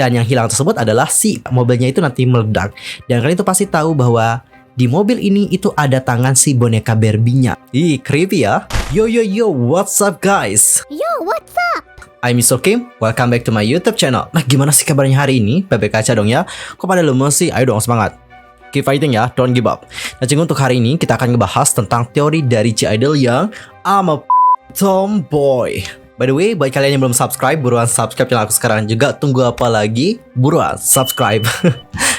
Dan yang hilang tersebut adalah si mobilnya itu nanti meledak. Dan kalian itu pasti tahu bahwa di mobil ini itu ada tangan si boneka Barbie-nya. Ih, creepy ya. Yo, what's up guys? Yo, what's up? I'm Mr. Kim, welcome back to my YouTube channel. Nah, gimana sih kabarnya hari ini? Bebek aja dong ya. Kok pada lemes sih? Ayo dong semangat. Keep fighting ya, don't give up. Nah, jadi untuk hari ini kita akan ngebahas tentang teori dari J-Idol yang I'm a tomboy. By the way, buat kalian yang belum subscribe, buruan subscribe channel aku sekarang juga. Tunggu apa lagi? Buruan subscribe.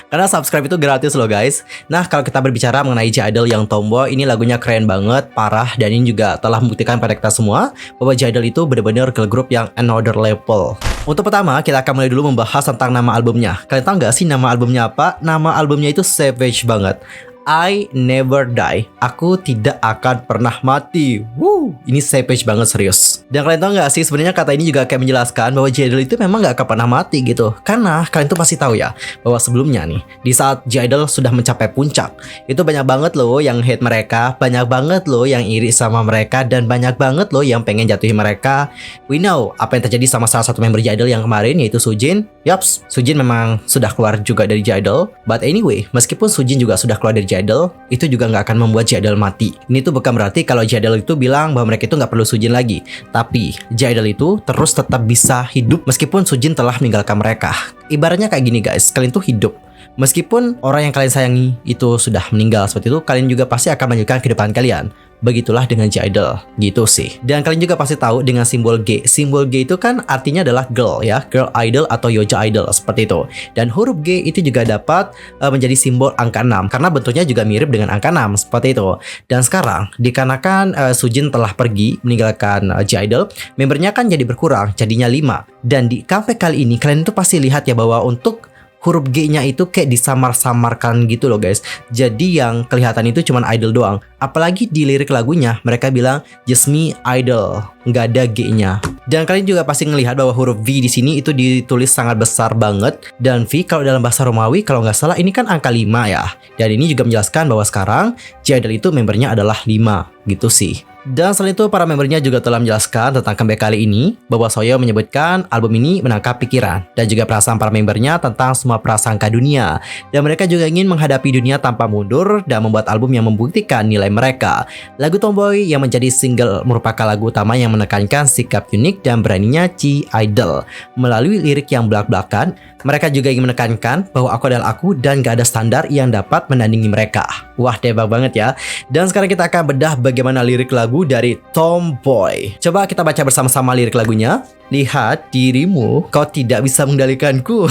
Karena subscribe itu gratis loh guys. Nah, kalau kita berbicara mengenai J-Idol yang tomboy, ini lagunya keren banget, parah, dan ini juga telah membuktikan pada kita semua bahwa J-Idol itu benar-benar girl group yang another level. Untuk pertama, kita akan mulai dulu membahas tentang nama albumnya. Kalian tahu nggak sih nama albumnya apa? Nama albumnya itu savage banget. I never die. Aku tidak akan pernah mati. Woo, ini savage banget serius. Dan kalian tahu nggak sih sebenarnya kata ini juga kayak menjelaskan bahwa J-Idol itu memang nggak akan pernah mati gitu. Karena kalian tuh pasti tahu ya bahwa sebelumnya nih di saat J-Idol sudah mencapai puncak, itu banyak banget loh yang hate mereka, banyak banget loh yang iri sama mereka, dan banyak banget loh yang pengen jatuhin mereka. We know apa yang terjadi sama salah satu member J-Idol yang kemarin, yaitu Sujin. Yaps, Sujin memang sudah keluar juga dari J-Idol. But anyway, meskipun Sujin juga sudah keluar dari J-Idol, itu juga nggak akan membuat J-Idol mati. Ini tuh bukan berarti kalau J-Idol itu bilang bahwa mereka itu nggak perlu Sujin lagi. Tapi J-Idol itu terus tetap bisa hidup meskipun Sujin telah meninggalkan mereka. Ibaratnya kayak gini guys, kalian tuh hidup meskipun orang yang kalian sayangi itu sudah meninggal seperti itu, kalian juga pasti akan melanjutkan kehidupan kalian. Begitulah dengan J-Idol, gitu sih. Dan kalian juga pasti tahu dengan simbol G. Simbol G itu kan artinya adalah girl ya, girl idol atau Yoja idol seperti itu. Dan huruf G itu juga dapat menjadi simbol angka 6 karena bentuknya juga mirip dengan angka 6 seperti itu. Dan sekarang dikarenakan Sujin telah pergi meninggalkan J-Idol, membernya kan jadi berkurang, jadinya 5. Dan di comeback kali ini kalian itu pasti lihat ya bahwa untuk huruf G-nya itu kayak disamar-samarkan gitu loh guys. Jadi yang kelihatan itu cuman idol doang. Apalagi di lirik lagunya mereka bilang just me idol, nggak ada G-nya. Dan kalian juga pasti ngelihat bahwa huruf V di sini itu ditulis sangat besar banget. Dan V kalau dalam bahasa Romawi kalau nggak salah ini kan angka 5 ya. Dan ini juga menjelaskan bahwa sekarang J-Idol itu membernya adalah 5 gitu sih. Dan selain itu para membernya juga telah menjelaskan tentang comeback kali ini bahwa Soyeon menyebutkan album ini menangkap pikiran dan juga perasaan para membernya tentang semua prasangka dunia. Dan mereka juga ingin menghadapi dunia tanpa mundur dan membuat album yang membuktikan nilai mereka. Lagu Tomboy yang menjadi single merupakan lagu utama yang menekankan sikap unik dan beraninya J-Idol. Melalui lirik yang belak-belakan, mereka juga ingin menekankan bahwa aku adalah aku dan gak ada standar yang dapat menandingi mereka. Wah, tebak banget ya. Dan sekarang kita akan bedah bagaimana lirik lagu dari Tomboy. Coba kita baca bersama-sama lirik lagunya. Lihat dirimu, kau tidak bisa mengendalikanku.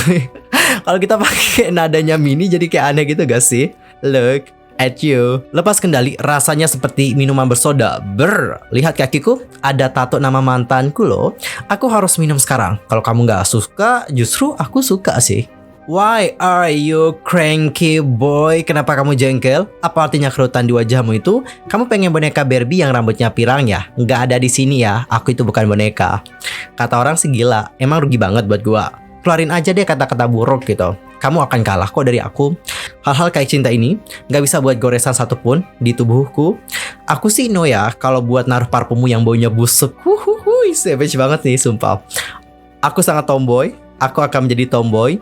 Kalau kita pakai nadanya mini jadi kayak aneh gitu gak sih? Look at you. Lepas kendali, rasanya seperti minuman bersoda. Lihat kakiku, ada tato nama mantanku loh. Aku harus minum sekarang. Kalau kamu gak suka, justru aku suka sih. Why are you cranky boy? Kenapa kamu jengkel? Apa artinya kerutan di wajahmu itu? Kamu pengen boneka Barbie yang rambutnya pirang ya? Nggak ada di sini ya. Aku itu bukan boneka. Kata orang sih gila. Emang rugi banget buat gua. Keluarin aja deh kata-kata buruk gitu. Kamu akan kalah kok dari aku. Hal-hal kayak cinta ini nggak bisa buat goresan satupun di tubuhku. Aku sih no ya kalau buat naruh parfummu yang baunya busuk. Savage banget nih sumpah. Aku sangat tomboy. Aku akan menjadi tomboy.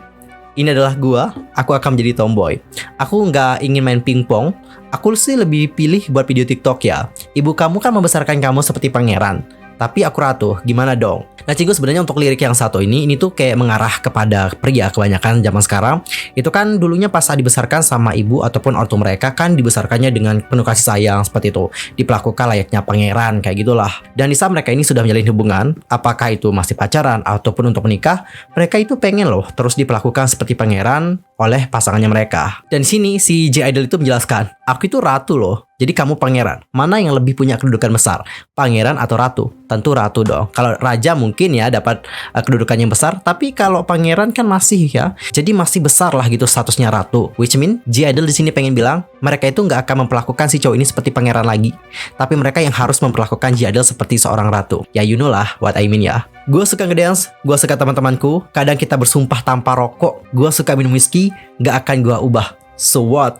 Ini adalah gua, aku akan menjadi tomboy. Aku nggak ingin main pingpong. Aku sih lebih pilih buat video TikTok ya. Ibu kamu kan membesarkan kamu seperti pangeran. Tapi aku ratu, gimana dong? Nah Cinggu, sebenarnya untuk lirik yang satu ini tuh kayak mengarah kepada pria kebanyakan zaman sekarang. Itu kan dulunya pas dibesarkan sama ibu ataupun ortu mereka kan dibesarkannya dengan penuh kasih sayang seperti itu. Diperlakukan layaknya pangeran kayak gitulah. Dan di saat mereka ini sudah menjalin hubungan, apakah itu masih pacaran ataupun untuk menikah, mereka itu pengen loh terus diperlakukan seperti pangeran oleh pasangannya mereka. Dan sini si J-Idol itu menjelaskan, aku itu ratu loh. Jadi kamu pangeran. Mana yang lebih punya kedudukan besar? Pangeran atau ratu? Tentu ratu dong. Kalau raja mungkin ya dapat kedudukan yang besar, tapi kalau pangeran kan masih ya. Jadi masih besar lah gitu statusnya ratu. Which mean J-Idol di sini pengen bilang mereka itu nggak akan memperlakukan si cowok ini seperti pangeran lagi, tapi mereka yang harus memperlakukan J-Idol seperti seorang ratu. Ya you know lah what I mean ya. Gue suka ngedance, gue suka teman-temanku. Kadang kita bersumpah tanpa rokok. Gue suka minum whisky, nggak akan gue ubah. So what?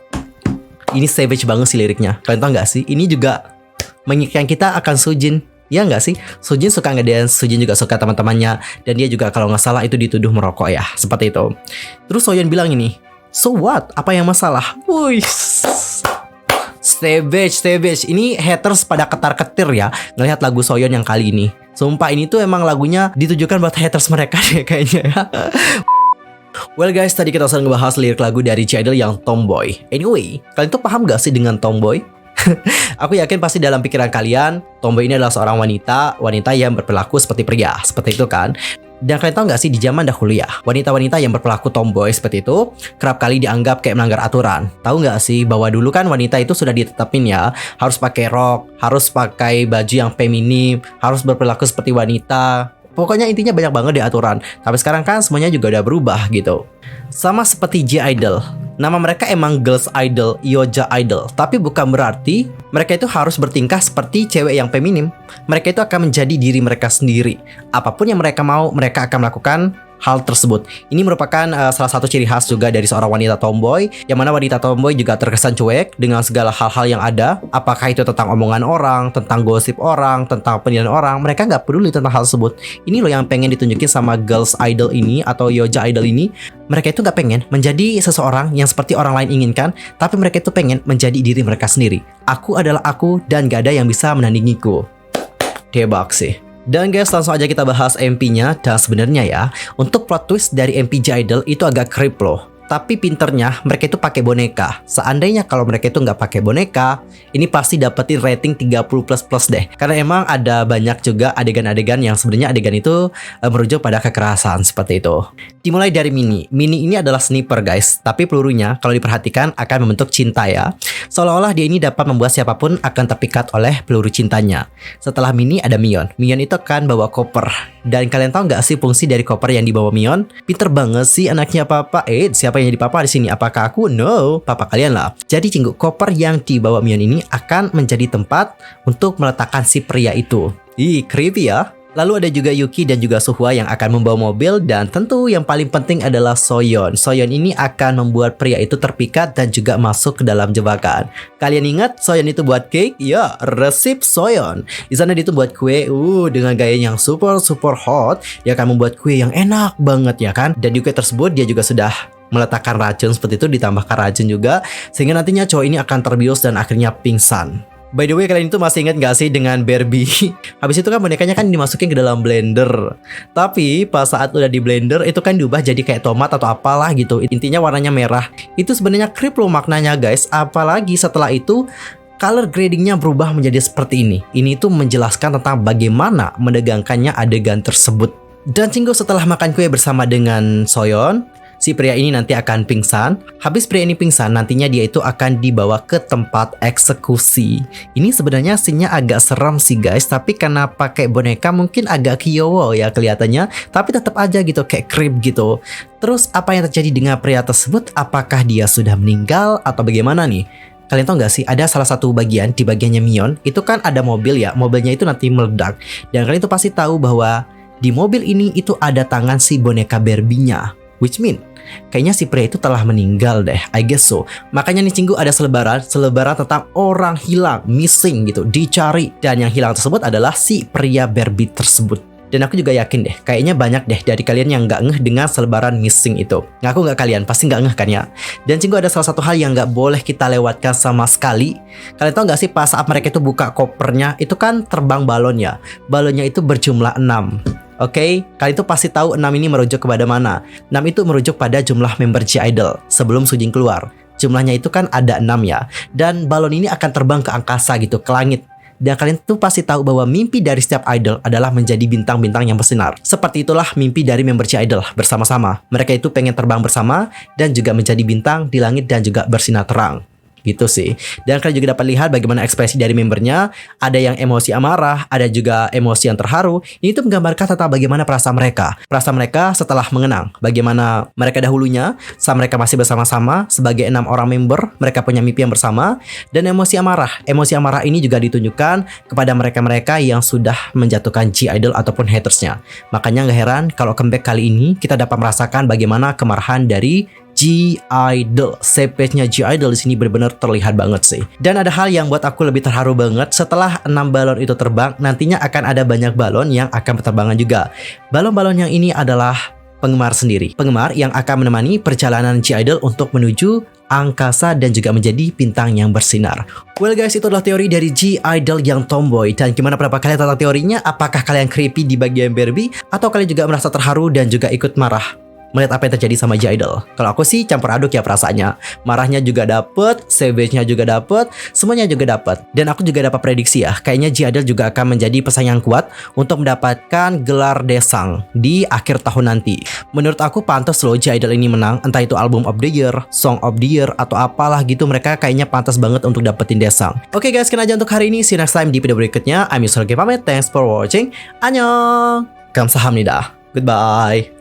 Ini savage banget sih liriknya. Kalian tau gak sih? Ini juga mengingatkan kita akan Sujin. Ya nggak sih? Sujin suka ngedance, Sujin juga suka teman-temannya, dan dia juga kalau nggak salah itu dituduh merokok ya, seperti itu. Terus Soyeon bilang ini, so what? Apa yang masalah? Wih, stay bitch. Ini haters pada ketar-ketir ya ngelihat lagu Soyeon yang kali ini. Sumpah ini tuh emang lagunya ditujukan buat haters mereka deh kayaknya ya. Well guys, tadi kita sudah ngebahas lirik lagu dari G-Idol yang Tomboy. Anyway, kalian tuh paham gak sih dengan Tomboy? Aku yakin pasti dalam pikiran kalian, Tomboy ini adalah seorang wanita yang berperilaku seperti pria, seperti itu kan? Dan kalian tahu nggak sih di zaman dahulu ya, wanita-wanita yang berperilaku tomboy seperti itu kerap kali dianggap kayak melanggar aturan. Tahu nggak sih bahwa dulu kan wanita itu sudah ditetapin ya, harus pakai rok, harus pakai baju yang feminim, harus berperilaku seperti wanita. Pokoknya intinya banyak banget di aturan. Tapi sekarang kan semuanya juga udah berubah gitu. Sama seperti G-Idol. Nama mereka emang Girls Idol, Yoja Idol. Tapi bukan berarti mereka itu harus bertingkah seperti cewek yang feminim. Mereka itu akan menjadi diri mereka sendiri. Apapun yang mereka mau, mereka akan melakukan hal tersebut. Ini merupakan salah satu ciri khas juga dari seorang wanita tomboy, yang mana wanita tomboy juga terkesan cuek dengan segala hal-hal yang ada. Apakah itu tentang omongan orang, tentang gosip orang, tentang penilaian orang, mereka nggak peduli tentang hal tersebut. Ini loh yang pengen ditunjukin sama Girls Idol ini atau Yoja Idol ini. Mereka itu nggak pengen menjadi seseorang yang seperti orang lain inginkan, tapi mereka itu pengen menjadi diri mereka sendiri. Aku adalah aku dan gak ada yang bisa menandingiku. Debak sih. Dan guys, langsung aja kita bahas MP-nya. Dan sebenarnya ya, untuk plot twist dari MP G-Idol itu agak creep loh. Tapi pinternya mereka itu pakai boneka. Seandainya kalau mereka itu nggak pakai boneka, ini pasti dapetin rating 30++ deh. Karena emang ada banyak juga adegan-adegan yang sebenarnya adegan itu merujuk pada kekerasan seperti itu. Dimulai dari Mini. Mini ini adalah sniper guys, tapi pelurunya kalau diperhatikan akan membentuk cinta ya. Seolah-olah dia ini dapat membuat siapapun akan terpikat oleh peluru cintanya. Setelah Mini ada Mion. Mion itu akan bawa koper. Dan kalian tahu nggak sih fungsi dari koper yang dibawa Mion? Pinter banget sih anaknya papa. Siapa yang jadi papa di sini? Apakah aku? No, papa kalian lah. Jadi cinggu, koper yang dibawa Mion ini akan menjadi tempat untuk meletakkan si pria itu. Ih, creepy ya. Lalu ada juga Yuki dan juga Suhwa yang akan membawa mobil, dan tentu yang paling penting adalah Soyeon. Soyeon ini akan membuat pria itu terpikat dan juga masuk ke dalam jebakan. Kalian ingat Soyeon itu buat cake? Ya, resep Soyeon. Di sana dia tuh buat kue, dengan gaya yang super hot. Dia akan membuat kue yang enak banget ya kan? Dan di kue tersebut dia juga sudah meletakkan racun seperti itu, ditambahkan racun juga, sehingga nantinya cowok ini akan terbius dan akhirnya pingsan. By the way, kalian itu masih ingat gak sih dengan Barbie? Habis itu kan bonekanya kan dimasukin ke dalam blender. Tapi pas saat udah di blender itu kan diubah jadi kayak tomat atau apalah gitu. Intinya warnanya merah. Itu sebenarnya creep loh maknanya guys. Apalagi setelah itu color gradingnya berubah menjadi seperti ini. Ini tuh menjelaskan tentang bagaimana menegangkannya adegan tersebut. Dan Cinggu setelah makan kue bersama dengan Soyeon, si pria ini nanti akan pingsan. Habis pria ini pingsan, nantinya dia itu akan dibawa ke tempat eksekusi. Ini sebenarnya scene-nya agak seram sih guys, tapi karena pakai boneka mungkin agak kiowo ya kelihatannya, tapi tetap aja gitu kayak creep gitu. Terus apa yang terjadi dengan pria tersebut? Apakah dia sudah meninggal atau bagaimana nih? Kalian tahu nggak sih, ada salah satu bagian di bagiannya Mion, itu kan ada mobil ya, mobilnya itu nanti meledak. Dan kalian itu pasti tahu bahwa di mobil ini itu ada tangan si boneka Barbie-nya. Which mean, kayaknya si pria itu telah meninggal deh, I guess so. Makanya nih Cinggu ada selebaran tentang orang hilang, missing gitu, dicari. Dan yang hilang tersebut adalah si pria Barbie tersebut. Dan aku juga yakin deh, kayaknya banyak deh dari kalian yang nggak ngeh dengan selebaran missing itu. Ngaku nggak kalian? Pasti nggak ngeh kan ya? Dan Cinggu ada salah satu hal yang nggak boleh kita lewatkan sama sekali. Kalian tahu nggak sih pas saat mereka itu buka kopernya, itu kan terbang balon ya. Balonnya itu berjumlah 6. Oke, kalian itu pasti tahu 6 ini merujuk kepada mana. 6 itu merujuk pada jumlah member G-Idol sebelum Sujin keluar. Jumlahnya itu kan ada 6 ya. Dan balon ini akan terbang ke angkasa gitu, ke langit. Dan kalian tuh pasti tahu bahwa mimpi dari setiap idol adalah menjadi bintang-bintang yang bersinar. Seperti itulah mimpi dari member G-Idol bersama-sama. Mereka itu pengen terbang bersama dan juga menjadi bintang di langit dan juga bersinar terang. Gitu sih. Dan kalian juga dapat lihat bagaimana ekspresi dari membernya. Ada yang emosi amarah, ada juga emosi yang terharu. Ini tuh menggambarkan tentang bagaimana perasaan mereka. Perasaan mereka setelah mengenang bagaimana mereka dahulunya saat mereka masih bersama-sama sebagai 6 orang member. Mereka punya mimpi yang bersama. Dan emosi amarah. Emosi amarah ini juga ditunjukkan kepada mereka-mereka yang sudah menjatuhkan G-Idol ataupun hatersnya. Makanya gak heran kalau comeback kali ini kita dapat merasakan bagaimana kemarahan dari G-Idol. CP-nya G-Idol di sini benar-benar terlihat banget sih. Dan ada hal yang buat aku lebih terharu banget, setelah 6 balon itu terbang, nantinya akan ada banyak balon yang akan berterbangan juga. Balon-balon yang ini adalah penggemar sendiri. Penggemar yang akan menemani perjalanan G-Idol untuk menuju angkasa dan juga menjadi bintang yang bersinar. Well guys, itu adalah teori dari G-Idol yang tomboy. Dan gimana pendapat kalian tentang teorinya? Apakah kalian creepy di bagian Barbie? Atau kalian juga merasa terharu dan juga ikut marah melihat apa yang terjadi sama G-Idol? Kalau aku sih campur aduk ya perasaannya. Marahnya juga dapet, savage-nya juga dapet, semuanya juga dapet. Dan aku juga dapat prediksi ya, kayaknya G-Idol juga akan menjadi pesaing yang kuat untuk mendapatkan gelar Daesang di akhir tahun nanti. Menurut aku pantas loh G-Idol ini menang, entah itu album of the year, song of the year, atau apalah gitu, mereka kayaknya pantas banget untuk dapetin Daesang. Oke guys, sekian aja untuk hari ini. See you next time di video berikutnya. I'm Yusuf pamit. Thanks for watching. Annyeong. Kamsahamnida. Goodbye.